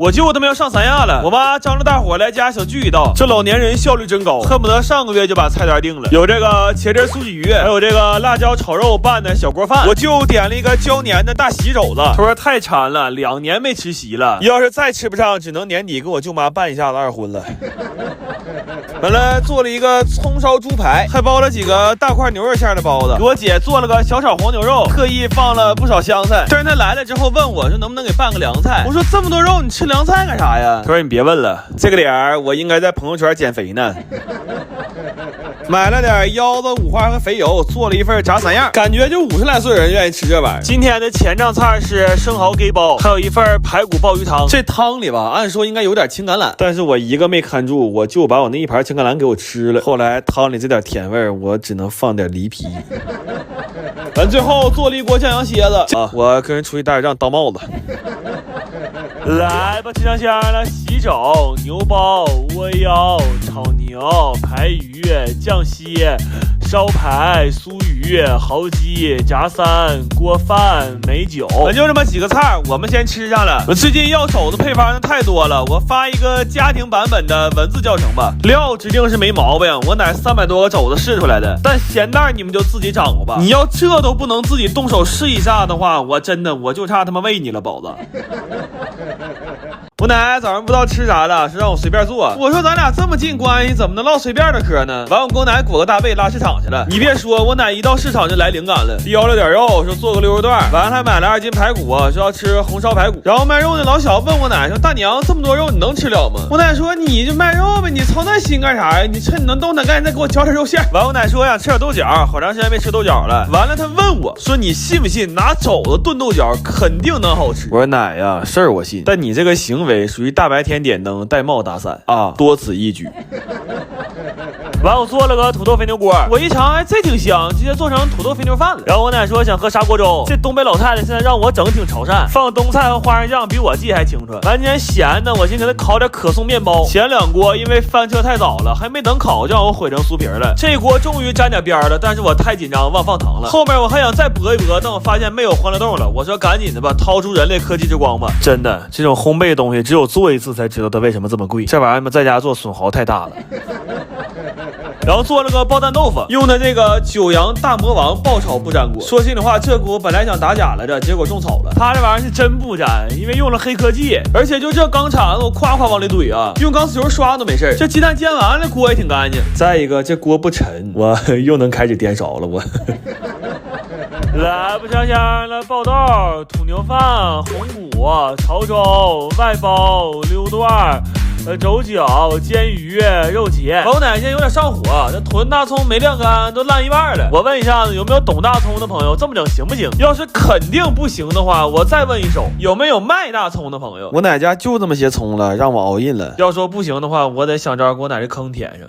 我舅他妈要上三亚了，我妈张着大伙来家小聚一道。这老年人效率真高，恨不得上个月就把菜单定了。有这个茄汁素鲫鱼，还有这个辣椒炒肉拌的小锅饭。我舅点了一个椒年的大席肘子，他说太馋了，2年没吃席了，要是再吃不上，只能年底给我舅妈办一下子二婚了。完了，做了一个葱烧猪排，还包了几个大块牛肉馅的包子。给我姐做了个小炒黄牛肉，特意放了不少香菜。但是她来了之后问我说能不能给办个凉菜，我说这么多肉你吃凉菜干啥呀？她说你别问了，这个点儿我应该在朋友圈减肥呢。买了点腰子、五花和肥油，做了一份炸三样，感觉就50来岁人愿意吃这玩意儿。今天的前账菜是生蚝给包，还有一份排骨鲍鱼汤。这汤里吧，按说应该有点青橄榄，但是我一个没看住，我就把我那一盘青橄榄给我吃了。后来汤里这点甜味儿，我只能放点梨皮。完最后做了一锅酱羊蝎子啊，我跟人出去打仗当帽子。来吧，吃上香了，喜肘、牛包、窝腰、炒牛、排鱼、酱蟹、烧排、酥鱼、蚝鸡、炸三、锅饭、美酒，就这么几个菜，我们先吃上了。我最近要肘子配方太多了，我发一个家庭版本的文字教程吧。料指定是没毛病，我乃300多个肘子试出来的，但咸淡你们就自己掌握吧。你要这都不能自己动手试一下的话，我真的我就差他妈喂你了，宝子。我奶早上不知道吃啥了，是让我随便做。我说咱俩这么近关系，怎么能唠随便的嗑呢？完我跟我奶裹个大被拉市场去了。你别说，我奶一到市场就来灵感了，雕了点肉，说做个溜肉段，完了还买了2斤排骨，说要吃红烧排骨。然后卖肉的老小问我奶说：“大娘，这么多肉你能吃了吗？”我奶说：“你就卖肉呗，你操那心干啥呀？你趁你能动弹，赶紧再给我调点肉馅。”完我奶说：“我想吃点豆角，好长时间没吃豆角了。”完了他问我说：“你信不信拿肘子炖豆角肯定能好吃？”我说：“奶呀，事儿我信，但你这个行为属于大白天点灯戴帽打伞啊，多此一举。”完我做了个土豆肥牛锅，我一尝，哎，这挺香，直接做成土豆肥牛饭了。然后我奶说想喝砂锅粥，这东北老太太现在让我整挺潮汕，放冬菜和花生酱比我记还清楚。完今天咸的，我先给他烤点可颂面包。前2锅因为翻车太早了，还没等烤就让我毁成酥皮了。这锅终于沾点边了，但是我太紧张忘放糖了。后面我还想再搏一搏，但我发现没有欢乐豆了。我说赶紧的吧，掏出人类科技之光吧。真的，这种烘焙的东西只有做一次才知道它为什么这么贵。这玩意儿在家做损耗太大了。然后做了个爆蛋豆腐，用的这个九阳大魔王爆炒不粘锅。说心里话，这锅本来想打假来着，结果种草了。他这玩意儿是真不粘，因为用了黑科技，而且就这钢铲子我夸夸往里怼啊，用钢丝球刷都没事。这鸡蛋煎完了，锅也挺干净。再一个，这锅不沉，我又能开始颠勺了。我来不香香了，爆豆、土牛饭、红骨、潮州、外包、溜段。肘脚、煎鱼、肉茄，我奶现在有点上火，这囤大葱没晾干，都烂一半了。我问一下子，有没有懂大葱的朋友？这么整行不行？要是肯定不行的话，我再问一手，有没有卖大葱的朋友？我奶家就这么些葱了，让我熬印了。要说不行的话，我得想招给我奶这坑填上。